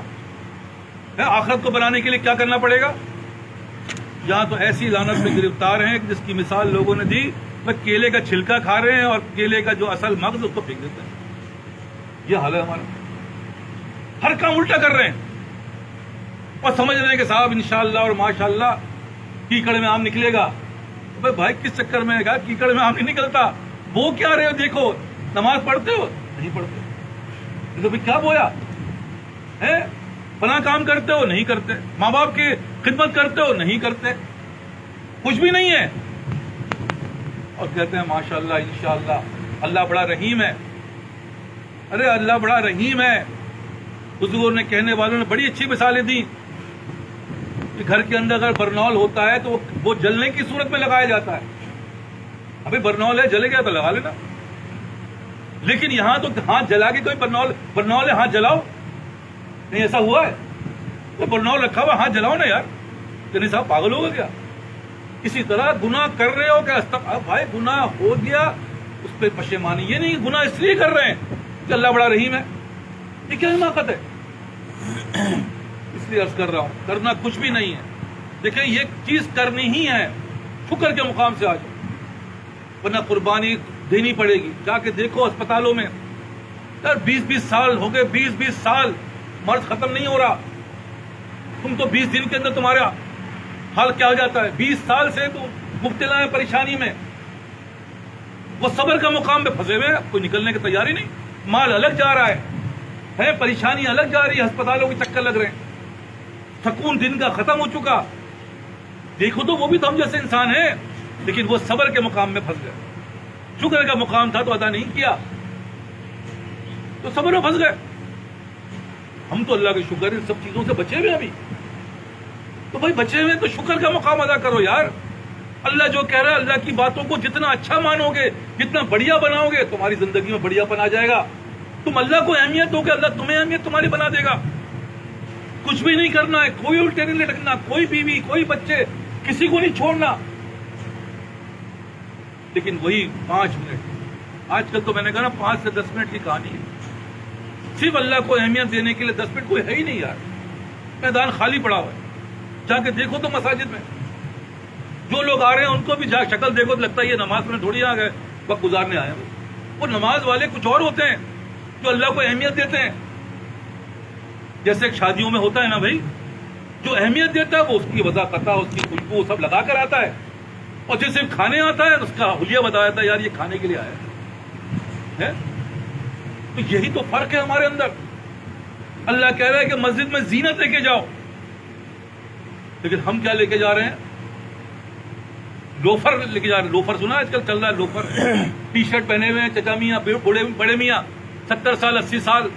Speaker 1: آخرت کو بنانے کے لیے کیا کرنا پڑے گا. یہاں تو ایسی لعنت میں گرفتار ہیں جس کی مثال لوگوں نے دی، وہ کیلے کا چھلکا کھا رہے ہیں اور کیلے کا جو اصل مغز اس کو پھینک دیتے ہیں. یہ حال ہے ہمارا، ہر کام الٹا کر رہے ہیں اور سمجھ رہے ہیں کہ صاحب انشاءاللہ اور ماشاءاللہ کیکڑ میں آم نکلے گا. بھائی کس چکر میں کہا کیکڑ میں آم نہیں نکلتا، وہ کیا رہے ہو؟ دیکھو نماز پڑھتے ہو نہیں پڑھتے، تو کیا بویا ہے؟ فلاں کام کرتے ہو نہیں کرتے، ماں باپ کی خدمت کرتے ہو نہیں کرتے، کچھ بھی نہیں ہے. اور کہتے ہیں ماشاءاللہ انشاءاللہ اللہ بڑا رحیم ہے. ارے اللہ بڑا رحیم ہے، حضور نے کہنے والوں نے بڑی اچھی مثالیں دی کہ گھر کے اندر اگر برنول ہوتا ہے تو وہ جلنے کی صورت میں لگایا جاتا ہے. ابھی برنول ہے، جلے گیا تو لگا لینا، لیکن یہاں تو ہاتھ جلا کے کوئی برنول ہے ہاتھ جلاؤ نہیں، ایسا ہوا ہے؟ تو برنول رکھا ہوا ہاتھ جلاؤ نا یار. کہ نہیں صاحب پاگل ہوگا کیا؟ اسی طرح گناہ کر رہے ہو کہ بھائی گناہ ہو گیا اس پہ پشیمانی، یہ نہیں گناہ اس لیے کر رہے ہیں کہ اللہ بڑا رحیم ہے. یہ کیا حماقت ہے؟ اس لیے عرض کر رہا ہوں کرنا کچھ بھی نہیں ہے. دیکھیں یہ چیز کرنی ہی ہے، شکر کے مقام سے آ جاؤ، ورنہ قربانی دینی پڑے گی. جا کے دیکھو اسپتالوں میں یار 20-20 سال ہو گئے، 20-20 سال مرض ختم نہیں ہو رہا. تم تو 20 دن کے اندر تمہارا حال کیا ہو جاتا ہے. 20 سال سے تو مبتلا ہے پریشانی میں، وہ صبر کا مقام پہ پھنسے ہوئے، کوئی نکلنے کی تیاری نہیں. مال الگ جا رہا ہے، پریشانی الگ جا رہی ہے، ہسپتالوں کے چکر لگ رہے ہیں، سکون دن کا ختم ہو چکا. دیکھو تو وہ بھی تو ہم جیسے انسان ہیں، لیکن وہ صبر کے مقام میں پھنس گئے. شکر کا مقام تھا تو ادا نہیں کیا، تو صبر میں پھنس گئے. ہم تو اللہ کے شکر ان سب چیزوں سے بچے ہوئے ابھی. تو بھائی بچے ہوئے تو شکر کا مقام ادا کرو یار. اللہ جو کہہ رہا ہے، اللہ کی باتوں کو جتنا اچھا مانو گے، جتنا بڑھیا بناؤ گے، تمہاری زندگی میں بڑھیا پن آ جائے گا. تم اللہ کو اہمیت دو گے، اللہ تمہیں اہمیت تمہاری بنا دے گا. کچھ بھی نہیں کرنا ہے، کوئی الٹے نہیں لٹکنا، کوئی بیوی کوئی بچے کسی کو نہیں چھوڑنا. لیکن وہی 5 منٹ، آج کل تو میں نے کہا نا 5 سے 10 منٹ کی کہانی ہے. صرف اللہ کو اہمیت دینے کے لیے 10 منٹ کوئی ہے ہی نہیں یار. میدان خالی پڑا ہوا ہے، جا کے دیکھو تو مساجد میں جو لوگ آ رہے ہیں ان کو بھی جا شکل دیکھو تو لگتا ہے یہ نماز میں تھوڑی آ گئے وقت گزارنے آئے ہیں. وہ نماز والے کچھ اور ہوتے ہیں جو اللہ کو اہمیت دیتے ہیں. جیسے ایک شادیوں میں ہوتا ہے نا بھائی، جو اہمیت دیتا ہے وہ اس کی وضاحت، اس کی خوشبو سب لگا کر آتا ہے، اور جیسے کھانے آتا ہے اس کا حلیہ بتایا جاتا ہے یار یہ کھانے کے لیے آیا ہے. تو یہی تو فرق ہے ہمارے اندر. اللہ کہہ رہا ہے کہ مسجد میں زینت لے کے جاؤ، لیکن ہم کیا لے کے جا رہے ہیں؟ لوفر لے کے جا رہے ہیں. لوفر سنا آج کل چل رہا ہے لوفر، ٹی شرٹ پہنے ہوئے چچا میاں، بڑے میاں 70 سال 80 سال،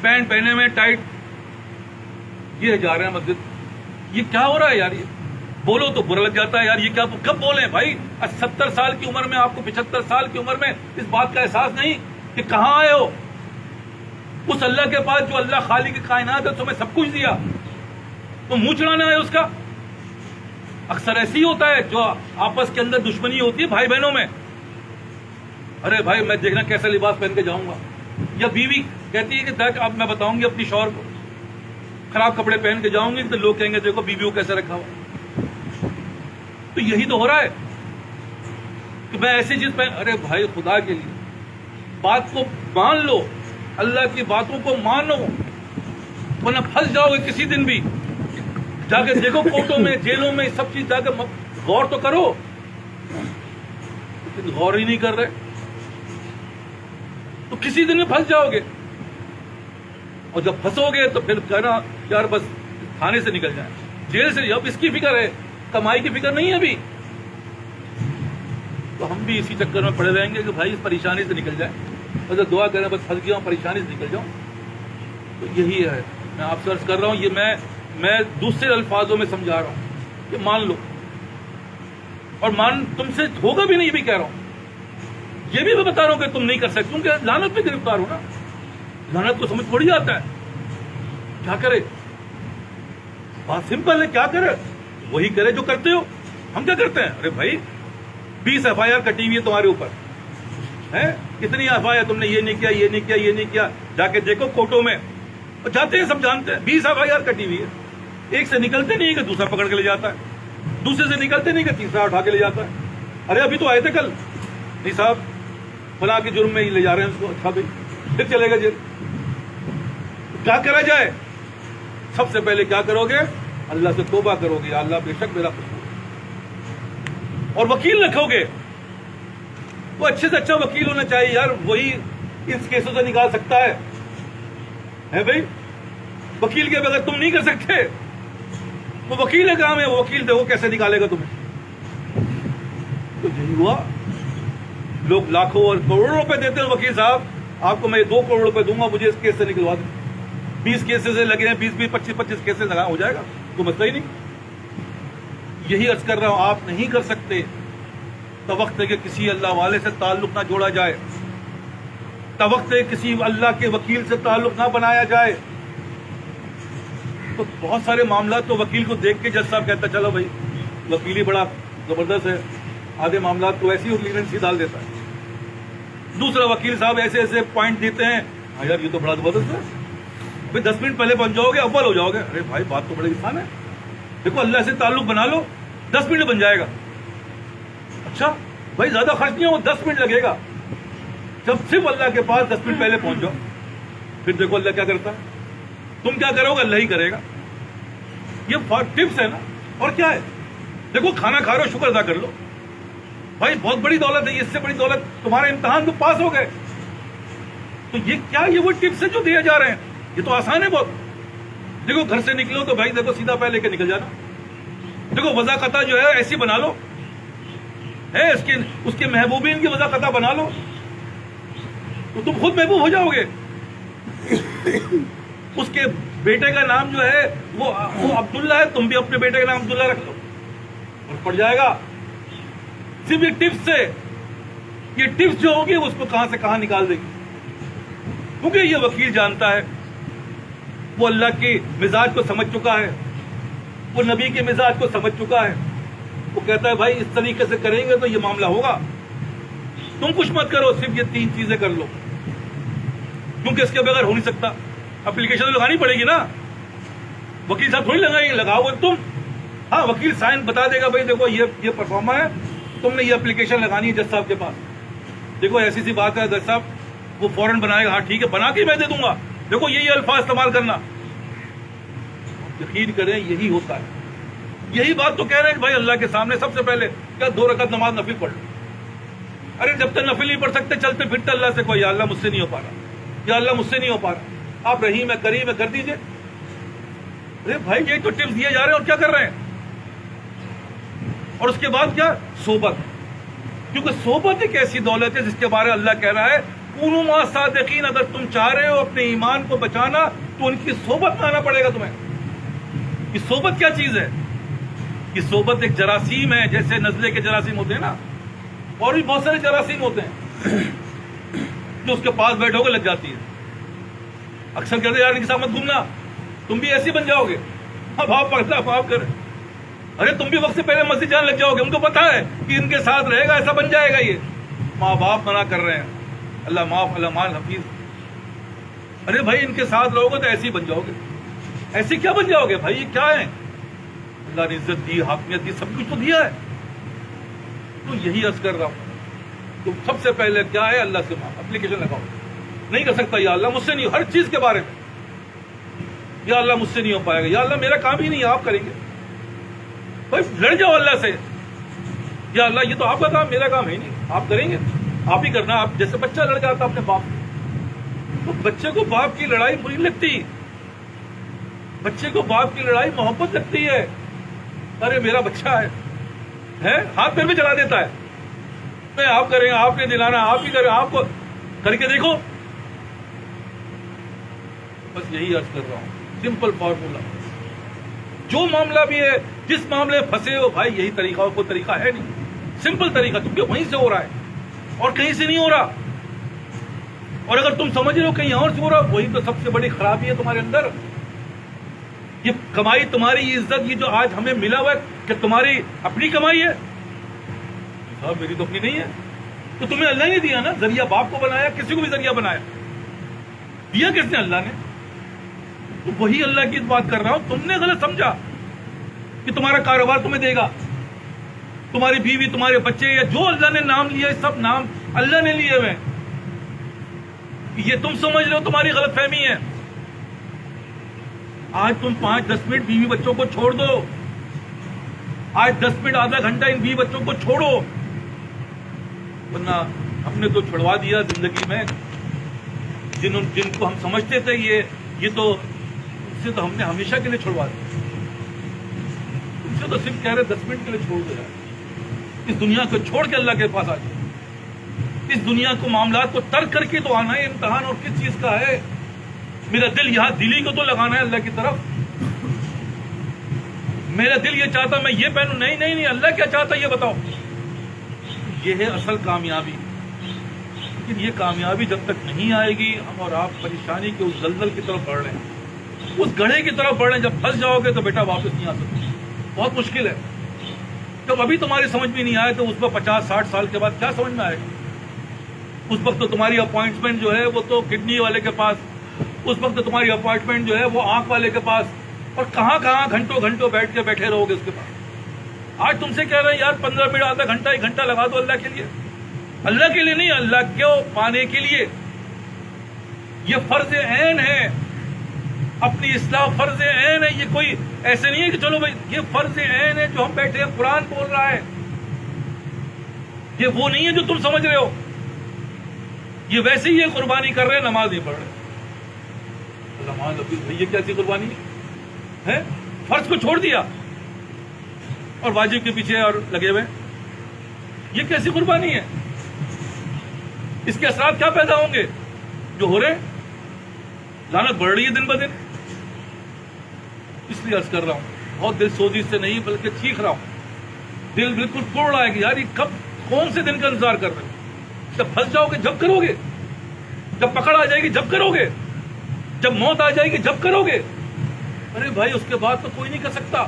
Speaker 1: پینٹ پہنے ہوئے ٹائٹ، یہ جا رہے ہیں مسجد. یہ کیا ہو رہا ہے یار؟ یہ بولو تو برا لگ جاتا ہے یار. یہ کیا کب بولیں بھائی؟ 70 سال کی عمر میں آپ کو 75 سال کی عمر میں اس بات کا احساس نہیں کہ کہاں آئے ہو؟ اس اللہ کے پاس جو اللہ خالق کائنات ہے تمہیں سب کچھ دیا، تو منہ چڑھانا ہے اس کا. اکثر ایسی ہی ہوتا ہے جو آپس کے اندر دشمنی ہوتی ہے بھائی بہنوں میں. ارے بھائی میں دیکھنا کیسا لباس پہن کے جاؤں گا، یا بیوی کہتی ہے کہ اب میں بتاؤں گی اپنی شوہر کو خراب کپڑے پہن کے جاؤں گی تو لوگ کہیں گے دیکھو بیوی کو کیسے رکھا ہوا. تو یہی تو ہو رہا ہے کہ میں ایسی چیز پہن. ارے بھائی خدا کے لیے بات کو مان لو، اللہ کی باتوں کو مانو، ورنہ پھنس جاؤ گے کسی دن بھی. جا کے دیکھو کوٹوں میں جیلوں میں سب چیز جا کے غور تو کرو، لیکن غور ہی نہیں کر رہے تو کسی دن میں پھنس جاؤ گے. اور جب پھنسو گے تو پھر کہنا یار بس تھانے سے نکل جائیں، جیل سے. اب اس کی فکر ہے، کمائی کی فکر نہیں ہے ابھی. تو ہم بھی اسی چکر میں پڑے رہیں گے کہ بھائی اس پریشانی سے نکل جائیں، بس دعا کریں بس پھنس گیا ہوں پریشانی سے نکل جاؤں. تو یہی ہے میں آپ سے عرض کر رہا ہوں، یہ میں دوسرے الفاظوں میں سمجھا رہا ہوں کہ مان لو، اور تم سے ہوگا بھی نہیں، یہ بھی کہہ رہا ہوں، یہ بھی میں بتا رہا ہوں کہ تم نہیں کر سکتے کیونکہ لعنت پہ گرفتار ہو نا. لعنت کو سمجھ تھوڑی آتا ہے. کیا کرے؟ بات سمپل ہے، کیا کرے؟ وہی کرے جو کرتے ہو. ہم کیا کرتے ہیں؟ ارے بھائی 20 FIR کٹی ہوئی ہے تمہارے اوپر ہے، کتنی FIR تم نے یہ نہیں کیا، یہ نہیں کیا، یہ نہیں کیا، جا کے دیکھو کوٹوں میں. اور جاتے ہیں سب جانتے ہیں 20 FIR کٹی ہوئی ہے. ایک سے نکلتے نہیں کہ دوسرا پکڑ کے لے جاتا ہے، دوسرے سے نکلتے نہیں کہ تیسرا اٹھا کے لے جاتا ہے. ارے ابھی تو آئے تھے کل، نہیں صاحب فلاں کے جرم میں ہی لے جا رہے ہیں اس کو. اچھا بھائی پھر چلے گا جیل. کیا کرا جائے؟ سب سے پہلے کیا کرو گے؟ اللہ سے توبہ کرو گے، یا اللہ بے شک میرا قصور. اور وکیل رکھو گے، وہ اچھے سے اچھا وکیل ہونا چاہیے یار، وہی اس کیسوں سے نکال سکتا ہے بھائی. وکیل کے بغیر تم نہیں کر سکتے. وہ وکیل ہے کام ہے، وہ وکیل دیکھو کیسے نکالے گا تمہیں. تو یہی ہوا، لوگ لاکھوں اور کروڑوں روپے دیتے ہیں وکیل صاحب، آپ کو میں 2 کروڑ روپے دوں گا، مجھے اس کیس سے نکلوا دیں. 20 کیسز لگے ہیں، 20 25 کیسز لگا ہو جائے گا، تو مسئلہ ہی نہیں. یہی عرض کر رہا ہوں، آپ نہیں کر سکتے تو وقت ہے کہ کسی اللہ والے سے تعلق نہ جوڑا جائے، تو وقت ہے کسی اللہ کے وکیل سے تعلق نہ بنایا جائے. تو بہت سارے معاملات تو وکیل کو دیکھ کے جج صاحب کہتا ہے چلو بھائی وکیل ہی بڑا زبردست ہے، آدھے معاملات تو ایسی لیننسی ڈال دیتا ہے. دوسرا وکیل صاحب ایسے ایسے پوائنٹ دیتے ہیں، ہاں یار یہ تو بڑا زبردست ہے، بھائی 10 منٹ پہلے پہنچ جاؤ گے اول ہو جاؤ گے. ارے بھائی بات تو بڑی آسان ہے، دیکھو اللہ سے تعلق بنا لو 10 منٹ بن جائے گا. اچھا بھائی زیادہ خرچ نہیں ہو، 10 منٹ لگے گا. جب صرف اللہ کے پاس 10 منٹ پہلے پہنچ جاؤ، پھر دیکھو اللہ کیا کرتا ہے. تم کیا کرو گے؟ اللہ ہی کرے گا. یہ ٹپس ہے نا. اور کیا ہے؟ دیکھو کھانا کھا رہے ہو شکر ادا کر لو بھائی، بہت بڑی دولت ہے، اس سے بڑی دولت تمہارے امتحان تو پاس ہو گئے. تو یہ کیا، یہ وہ ٹپس ہے جو دیے جا رہے ہیں، یہ تو آسان ہے بہت. دیکھو گھر سے نکلو تو بھائی دیکھو سیدھا پہ لے کے نکل جانا. دیکھو وضاقتہ جو ہے ایسی بنا لو، ہے اس کے محبوبین کی وضاقتہ بنا لو، تو تم خود محبوب ہو جاؤ گے. اس کے بیٹے کا نام جو ہے وہ عبداللہ ہے، تم بھی اپنے بیٹے کا نام عبداللہ رکھ لو اور پڑ جائے گا. صرف یہ ٹپس سے، یہ ٹپس جو ہوگی اس کو کہاں سے کہاں نکال دے گی. کیونکہ یہ وکیل جانتا ہے، وہ اللہ کے مزاج کو سمجھ چکا ہے، وہ نبی کے مزاج کو سمجھ چکا ہے. وہ کہتا ہے بھائی اس طریقے سے کریں گے تو یہ معاملہ ہوگا. تم کچھ مت کرو، صرف یہ 3 چیزیں کر لو، کیونکہ اس کے بغیر ہو نہیں سکتا. اپلیکیشن تو لگانی پڑے گی نا، وکیل صاحب تھوڑی لگائیں گے، لگاؤ گے تم. ہاں وکیل سائن بتا دے گا بھائی دیکھو یہ پرفارما ہے، تم نے یہ اپلیکیشن لگانی ہے جج صاحب کے پاس. دیکھو ایسی سی بات ہے، جج صاحب وہ فوراً بنائے گا، ہاں ٹھیک ہے بنا کے میں دے دوں گا، دیکھو یہ الفاظ استعمال کرنا. یقین کریں یہی ہوتا ہے. یہی بات تو کہہ رہے ہیں کہ بھائی اللہ کے سامنے سب سے پہلے کیا 2 رکعت نماز نفل پڑھ لو. ارے جب تک نفل نہیں پڑھ سکتے چلتے پھرتے اللہ سے کوئی، یا اللہ مجھ سے نہیں ہو پا رہا، یا اللہ مجھ سے نہیں ہو پا رہا، آپ رحیم ہے کریم ہے کر دیجئے. ارے بھائی یہ تو ٹپس دیے جا رہے ہیں اور کیا کر رہے ہیں. اور اس کے بعد کیا؟ صحبت. کیونکہ صحبت ایک ایسی دولت ہے جس کے بارے اللہ کہہ رہا ہے کونوا مع الصادقین. اگر تم چاہ رہے ہو اپنے ایمان کو بچانا تو ان کی صحبت میں آنا پڑے گا تمہیں. یہ صحبت کیا چیز ہے؟ یہ صحبت ایک جراثیم ہے، جیسے نزلے کے جراثیم ہوتے ہیں نا، اور بھی بہت سارے جراثیم ہوتے ہیں جو اس کے پاس بیٹھو گے لگ جاتی ہے. اکثر کہتے ہیں یار ان کے ساتھ مت گھومنا، تم بھی ایسے بن جاؤ گے. اب آپ پڑھتا آپ کریں، ارے تم بھی وقت سے پہلے مسجد جانے لگ جاؤ گے. ان کو پتا ہے کہ ان کے ساتھ رہے گا ایسا بن جائے گا. یہ ماں باپ منع کر رہے ہیں، اللہ معاف اللہ مان حفیظ. ارے بھائی ان کے ساتھ رہو گے تو ایسے ہی بن جاؤ گے. ایسے کیا بن جاؤ گے بھائی؟ یہ کیا ہے؟ اللہ نے عزت دی، حاکمیت دی، سب کچھ تو دیا ہے. تو یہی عرض کر رہا ہوں، تو سب سے پہلے کیا ہے؟ اللہ سے معاف. اپلیکیشن لگاؤ. نہیں کر سکتا یا اللہ مجھ سے نہیں، ہر چیز کے بارے میں یا اللہ مجھ سے نہیں ہو پائے گا، یا اللہ میرا کام ہی نہیں ہے، آپ کریں گے. بھائی لڑ جاؤ اللہ سے، یا اللہ یہ تو آپ کا کام، میرا کام ہے نہیں، آپ کریں گے، آپ ہی کرنا. آپ جیسے بچہ لڑ جاتا اپنے باپ سے، تو بچے کو باپ کی لڑائی بری لگتی، بچے کو باپ کی لڑائی محبت لگتی ہے. ارے میرا بچہ ہے ہاتھ پیر بھی چلا دیتا ہے. میں آپ کریں، آپ نے دلانا، آپ ہی کریں، آپ کو کر کے دیکھو. بس یہی عرض کر رہا ہوں، سمپل فارمولا. جو معاملہ بھی ہے، جس معاملے میں پھنسے ہو بھائی، یہی طریقہ، کوئی طریقہ ہے نہیں، سمپل طریقہ، کیونکہ وہیں سے ہو رہا ہے اور کہیں سے نہیں ہو رہا. اور اگر تم سمجھ رہے ہو کہیں اور سے ہو رہا، وہی تو سب سے بڑی خرابی ہے تمہارے اندر. یہ کمائی، تمہاری عزت، یہ جو آج ہمیں ملا ہوا ہے، کہ تمہاری اپنی کمائی ہے؟ صاحب میری تو اپنی نہیں ہے. تو تمہیں اللہ نے دیا نا، ذریعہ باپ کو بنایا، کسی کو بھی ذریعہ بنایا، دیا کس نے؟ اللہ نے. تو وہی اللہ کی بات کر رہا ہوں. تم نے غلط سمجھا کہ تمہارا کاروبار تمہیں دے گا، تمہاری بیوی، تمہارے بچے، یا جو اللہ نے نام لیا ہے، سب نام اللہ نے لیے ہوئے. یہ تم سمجھ رہے ہو، تمہاری غلط فہمی ہے. آج تم 5-10 منٹ بیوی بچوں کو چھوڑ دو، آج 10 منٹ آدھا گھنٹہ ان بیوی بچوں کو چھوڑو، ورنہ ہم نے تو چھڑوا دیا زندگی میں. جن کو ہم سمجھتے تھے یہ تو ان سے تو ہم نے ہمیشہ کے لیے چھڑوا دیا. ان سے تو صرف کہہ رہے 10 منٹ کے لیے چھوڑ دیا. اس دنیا کو چھوڑ کے اللہ کے پاس آ جائے. اس دنیا کو، معاملات کو ترک کر کے تو آنا ہے. امتحان اور کس چیز کا ہے؟ میرا دل یہاں، دلی کو تو لگانا ہے اللہ کی طرف. میرا دل یہ چاہتا میں یہ پہنوں، نہیں، اللہ کیا چاہتا یہ بتاؤ. یہ ہے اصل کامیابی. لیکن یہ کامیابی جب تک نہیں آئے گی، ہم اور آپ پریشانی کے اس زلزل کی طرف بڑھ رہے ہیں، اس گڑھے کی طرف بڑھ رہے ہیں. جب پھنس جاؤ گے تو بیٹا واپس نہیں آ سکتے. بہت مشکل ہے. جب ابھی تمہاری سمجھ میں نہیں آئے تو اس پر 50-60 سال کے بعد کیا سمجھ میں آئے گا؟ اس وقت تو تمہاری اپوائنٹمنٹ جو ہے وہ تو کڈنی والے کے پاس، اس وقت تمہاری اپوائنٹمنٹ جو ہے وہ آنکھ والے کے پاس، اور کہاں گھنٹوں بیٹھے رہو گے اس کے پاس. آج تم سے کہہ رہے ہیں یار 15 منٹ، آدھا گھنٹہ، 1 گھنٹہ لگا دو اللہ کے لیے. اللہ کے لیے نہیں، اللہ کو پانے کے لیے. یہ فرض عین ہے. اپنی اصلاح فرض عین ہے. یہ کوئی ایسے نہیں ہے کہ چلو بھائی، یہ فرض عین ہے. جو ہم بیٹھے ہیں قرآن بول رہا ہے. یہ وہ نہیں ہے جو تم سمجھ رہے ہو. یہ ویسے ہی یہ قربانی کر رہے ہیں، نماز نہیں پڑھ رہے. نماز بھائی یہ کیسی قربانی ہے؟ فرض کو چھوڑ دیا اور واجب کے پیچھے اور لگے ہوئے. یہ کیسی قربانی ہے؟ اس کے اثرات کیا پیدا ہوں گے جو ہو رہے ہیں؟ لعنت بڑھ رہی ہے دن بدن. اس لیے عرض کر رہا ہوں، بہت دل سوزی سے نہیں بلکہ چیخ رہا ہوں. دل بالکل توڑ رہا ہے کہ یار یہ کون سے دن کا انتظار کر رہے ہو؟ جب پھنس جاؤ گے جب کرو گے، جب پکڑ آ جائے گی جب کرو گے، جب موت آ جائے گی جب کرو گے. ارے بھائی اس کے بعد تو کوئی نہیں کر سکتا.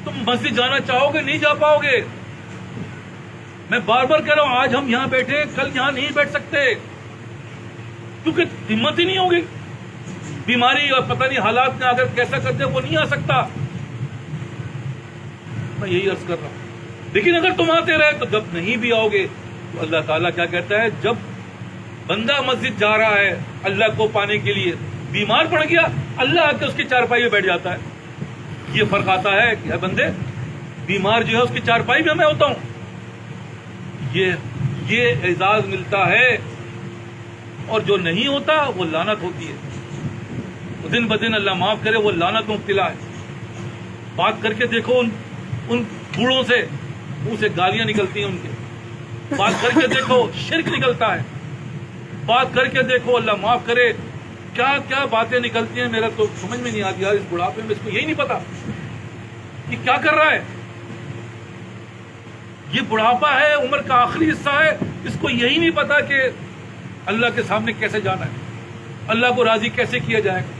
Speaker 1: تم مسجد جانا چاہو گے نہیں جا پاؤ گے. میں بار بار کہہ رہا ہوں، آج ہم یہاں بیٹھے، کل یہاں نہیں بیٹھ سکتے کیونکہ ہمت ہی نہیں ہوگی. بیماری اور پتہ نہیں حالات میں اگر کیسا کرتے وہ نہیں آ سکتا. میں یہی عرض کر رہا ہوں. لیکن اگر تم آتے رہے تو جب نہیں بھی آؤ گے تو اللہ تعالیٰ کیا کہتا ہے؟ جب بندہ مسجد جا رہا ہے اللہ کو پانے کے لیے، بیمار پڑ گیا، اللہ آ کے اس کی چارپائی میں بیٹھ جاتا ہے. یہ فرق آتا ہے کہ بندے بیمار جو ہے اس کی چارپائی میں میں ہوتا ہوں. یہ اعزاز ملتا ہے. اور جو نہیں ہوتا وہ لعنت ہوتی ہے. دن بدن اللہ معاف کرے وہ لعنت میں مبتلا ہے. بات کر کے دیکھو ان بوڑھوں سے، منہ سے گالیاں نکلتی ہیں ان کے. بات کر کے دیکھو شرک نکلتا ہے. بات کر کے دیکھو اللہ معاف کرے کیا کیا باتیں نکلتی ہیں. میرا تو سمجھ میں نہیں آتی یار، اس بڑھاپے میں اس کو یہی نہیں پتا کہ کیا کر رہا ہے. یہ بڑھاپا ہے، عمر کا آخری حصہ ہے. اس کو یہی نہیں پتا کہ اللہ کے سامنے کیسے جانا ہے، اللہ کو راضی کیسے کیا جائے گا.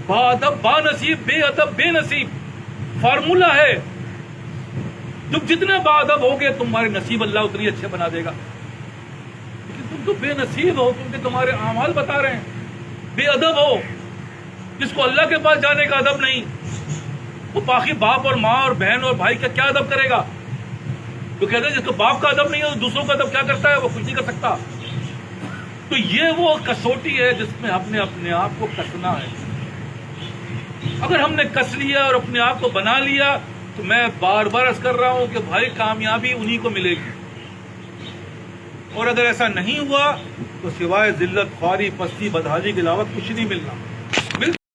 Speaker 1: با ادب با نصیب، بے ادب بے نصیب. فارمولا ہے. تم جتنے با ادب ہوگے تمہارے نصیب اللہ اتنی اچھے بنا دے گا. لیکن تم تو بے نصیب ہو کیونکہ تمہارے اعمال بتا رہے ہیں. بے ادب ہو جس کو اللہ کے پاس جانے کا ادب نہیں، وہ باقی باپ اور ماں اور بہن اور بھائی کا کیا ادب کرے گا؟ تو کہتے ہیں جس کو باپ کا ادب نہیں ہے دوسروں کا ادب کیا کرتا ہے؟ وہ کچھ نہیں کر سکتا. تو یہ وہ کسوٹی ہے جس میں ہم نے اپنے آپ کو کسنا ہے. اگر ہم نے کس لیا اور اپنے آپ کو بنا لیا تو میں بار بار عرض کر رہا ہوں کہ بھائی کامیابی انہی کو ملے گی. اور اگر ایسا نہیں ہوا تو سوائے ذلت، خواری، پستی، بدحالی کے علاوہ کچھ نہیں ملنا.